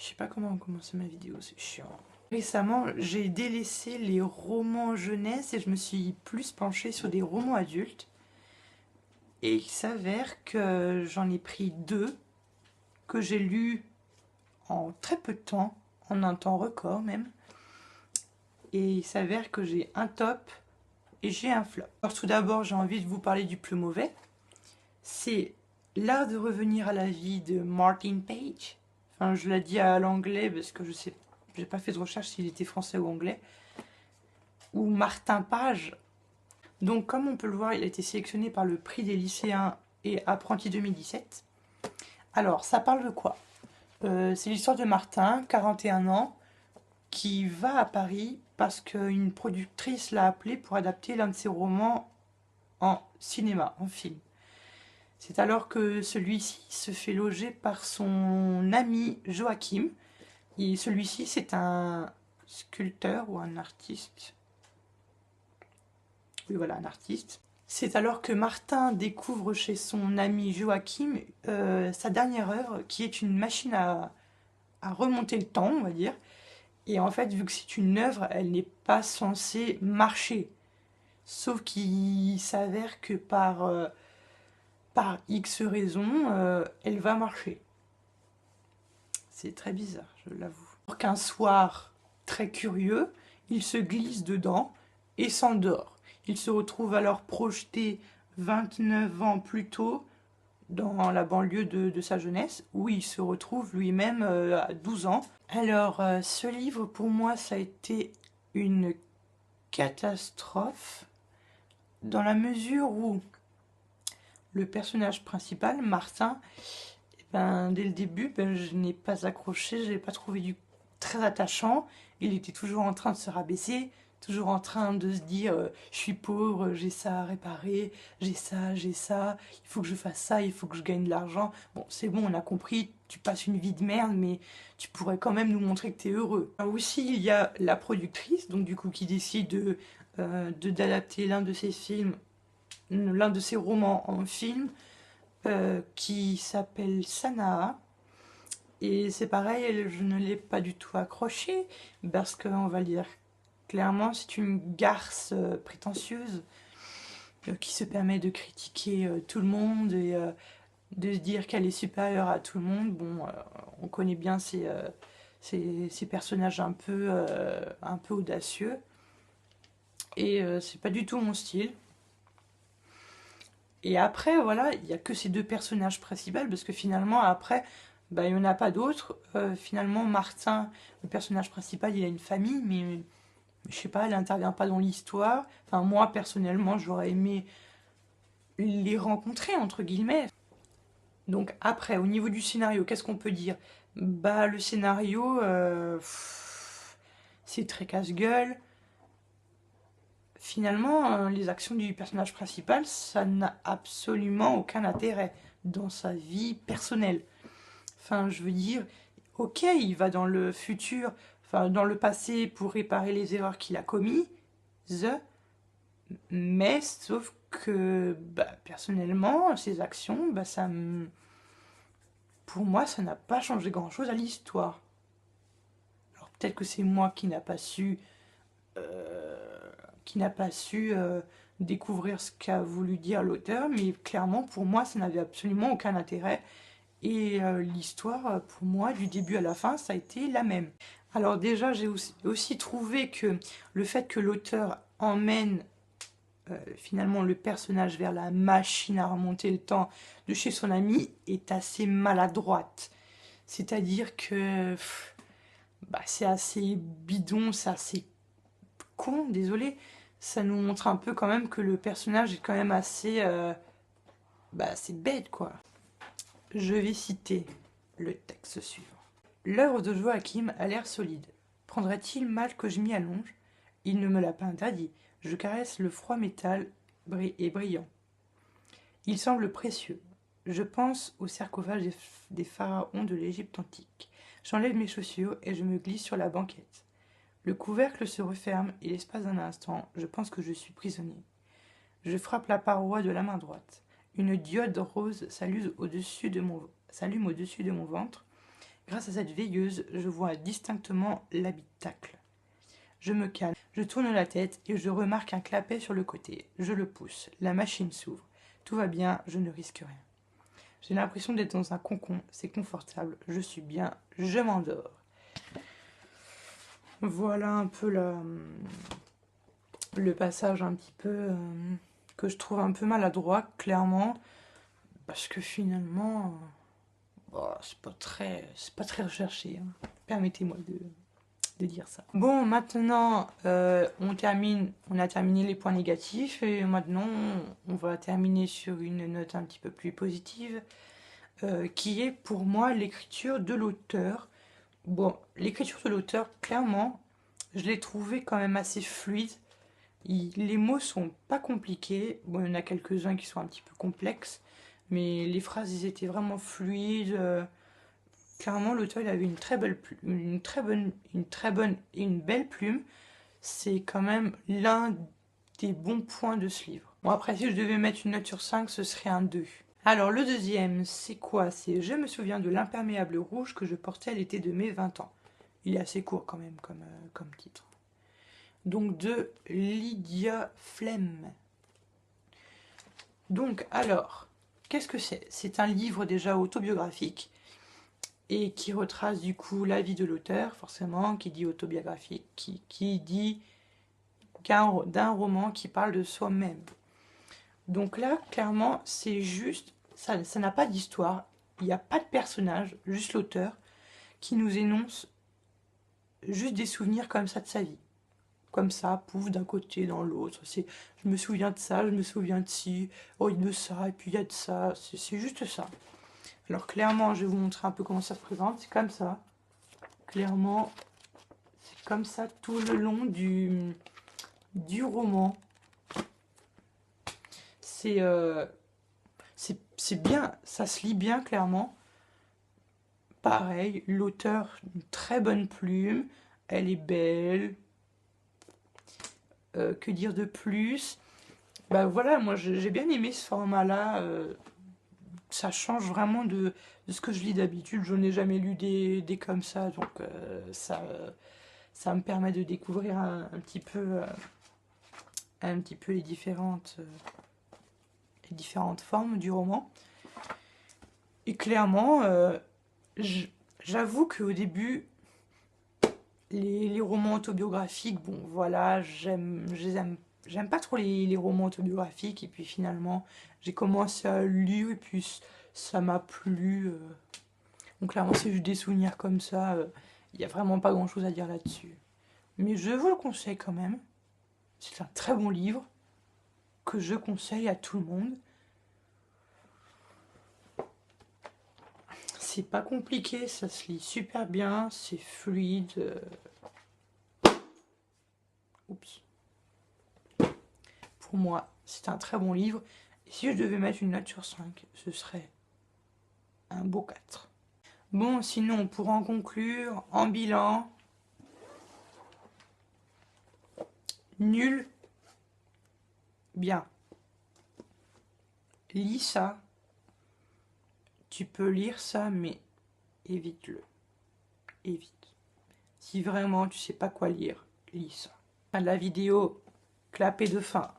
sais pas comment commencer ma vidéo, c'est chiant. Récemment, j'ai délaissé les romans jeunesse et je me suis plus penchée sur des romans adultes. Et il s'avère que j'en ai pris deux que j'ai lus en très peu de temps, en un temps record même. Et il s'avère que j'ai un top et j'ai un flop. Alors tout d'abord, j'ai envie de vous parler du plus mauvais. C'est L'art de revenir à la vie de Martin Page. Enfin, je l'ai dit à l'anglais parce que je sais, j'ai pas fait de recherche s'il était français ou anglais. Ou Martin Page. Donc, comme on peut le voir, il a été sélectionné par le prix des lycéens et apprentis 2017. Alors, ça parle de quoi? C'est l'histoire de Martin, 41 ans, qui va à Paris parce qu'une productrice l'a appelé pour adapter l'un de ses romans en cinéma, en film. C'est alors que celui-ci se fait loger par son ami Joachim. Et celui-ci, c'est un sculpteur ou un artiste. Oui, voilà, un artiste. C'est alors que Martin découvre chez son ami Joachim sa dernière œuvre, qui est une machine à remonter le temps, on va dire. Et en fait, vu que c'est une œuvre, elle n'est pas censée marcher. Sauf qu'il s'avère que par X raisons, elle va marcher. C'est très bizarre, je l'avoue. Alors qu'un soir, très curieux, il se glisse dedans et s'endort. Il se retrouve alors projeté 29 ans plus tôt dans la banlieue de sa jeunesse, où il se retrouve lui-même à 12 ans. Alors, ce livre, pour moi, ça a été une catastrophe, dans la mesure où le personnage principal, Martin, ben, dès le début, ben, je n'ai pas accroché, je l'ai pas trouvé très attachant. Il était toujours en train de se rabaisser, toujours en train de se dire je suis pauvre, j'ai ça à réparer, j'ai ça, il faut que je fasse ça, il faut que je gagne de l'argent. Bon, c'est bon, on a compris, tu passes une vie de merde, mais tu pourrais quand même nous montrer que tu es heureux. Alors aussi, il y a la productrice, donc du coup, qui décide d'adapter l'un de ses films, l'un de ses romans en film, qui s'appelle Sanaa. Et c'est pareil, je ne l'ai pas du tout accroché, parce qu'on va le dire clairement, c'est une garce prétentieuse qui se permet de critiquer tout le monde et de se dire qu'elle est supérieure à tout le monde. Bon, on connaît bien ces personnages un peu audacieux. Et c'est pas du tout mon style. Et après, voilà, il n'y a que ces deux personnages principaux, parce que finalement, après, bah, il n'y en a pas d'autres. Finalement, Martin, le personnage principal, il a une famille, mais je sais pas, elle n'intervient pas dans l'histoire. Enfin, moi, personnellement, j'aurais aimé les rencontrer, entre guillemets. Donc après, au niveau du scénario, qu'est-ce qu'on peut dire? Bah, le scénario, c'est très casse-gueule. Finalement, les actions du personnage principal, ça n'a absolument aucun intérêt dans sa vie personnelle. Enfin, je veux dire, ok, il va dans le futur, enfin dans le passé pour réparer les erreurs qu'il a commises, mais sauf que bah, personnellement, ses actions, bah, pour moi, ça n'a pas changé grand-chose à l'histoire. Alors peut-être que c'est moi qui n'a pas su découvrir ce qu'a voulu dire l'auteur, mais clairement pour moi ça n'avait absolument aucun intérêt et l'histoire pour moi du début à la fin ça a été la même. Alors déjà j'ai aussi trouvé que le fait que l'auteur emmène finalement le personnage vers la machine à remonter le temps de chez son ami est assez maladroite. C'est-à-dire que bah, c'est assez bidon, c'est assez con, désolé, ça nous montre un peu quand même que le personnage est quand même assez bête, quoi. Je vais citer le texte suivant. L'œuvre de Joachim a l'air solide. Prendrait-il mal que je m'y allonge? Il ne me l'a pas interdit. Je caresse le froid métal et brillant. Il semble précieux. Je pense au sarcophage des pharaons de l'Égypte antique. J'enlève mes chaussures et je me glisse sur la banquette. Le couvercle se referme et l'espace d'un instant, je pense que je suis prisonnier. Je frappe la paroi de la main droite. Une diode rose s'allume au-dessus de mon ventre. Grâce à cette veilleuse, je vois distinctement l'habitacle. Je me calme, je tourne la tête et je remarque un clapet sur le côté. Je le pousse, la machine s'ouvre. Tout va bien, je ne risque rien. J'ai l'impression d'être dans un cocon, c'est confortable, je suis bien, je m'endors. Voilà un peu le passage un petit peu que je trouve un peu maladroit, clairement, parce que finalement, c'est pas très recherché, hein. Permettez-moi de dire ça. Bon, maintenant, on a terminé les points négatifs et maintenant, on va terminer sur une note un petit peu plus positive, qui est pour moi l'écriture de l'auteur. Bon, l'écriture de l'auteur, clairement, je l'ai trouvé quand même assez fluide. Les mots sont pas compliqués. Bon, il y en a quelques-uns qui sont un petit peu complexes, mais les phrases, ils étaient vraiment fluides. Clairement, l'auteur, il avait une très belle plume, une très bonne et une belle plume. C'est quand même l'un des bons points de ce livre. Bon, après, si je devais mettre une note sur 5, ce serait un 2. Alors, le deuxième, c'est quoi? C'est Je me souviens de l'imperméable rouge que je portais à l'été de mes 20 ans. Il est assez court quand même comme titre. Donc, de Lydia Flemme. Donc, alors, qu'est-ce que c'est? C'est un livre déjà autobiographique et qui retrace du coup la vie de l'auteur, forcément, qui dit autobiographique, qui dit d'un roman qui parle de soi-même. Donc là, clairement, c'est juste, ça n'a pas d'histoire, il n'y a pas de personnage, juste l'auteur qui nous énonce juste des souvenirs comme ça de sa vie. Comme ça, pouf, d'un côté, dans l'autre. C'est, je me souviens de ça, je me souviens de ci, oh, il y a de ça, et puis il y a de ça. C'est juste ça. Alors clairement, je vais vous montrer un peu comment ça se présente. C'est comme ça. Clairement, c'est comme ça tout le long du roman. C'est bien, ça se lit bien clairement. Pareil, l'auteur, une très bonne plume, elle est belle. Que dire de plus? Bah voilà, moi j'ai bien aimé ce format-là. Ça change vraiment de ce que je lis d'habitude. Je n'ai jamais lu des comme ça, donc ça me permet de découvrir un petit peu les différentes formes du roman. Et clairement, j'avoue qu'au début, les romans autobiographiques, bon voilà, j'aime pas trop les romans autobiographiques. Et puis finalement, j'ai commencé à lire et puis ça m'a plu. Donc clairement, c'est juste des souvenirs comme ça. Il n'y a vraiment pas grand-chose à dire là-dessus. Mais je vous le conseille quand même. C'est un très bon livre que je conseille à tout le monde. C'est pas compliqué, ça se lit super bien, c'est fluide. Oups. Pour moi, c'est un très bon livre. Et si je devais mettre une note sur 5, ce serait un beau 4. Bon, sinon, pour en conclure, en bilan, nul, bien. Lis ça. Tu peux lire ça, mais évite-le. Évite. Si vraiment tu sais pas quoi lire, lis ça. Fin de la vidéo, clapet de fin.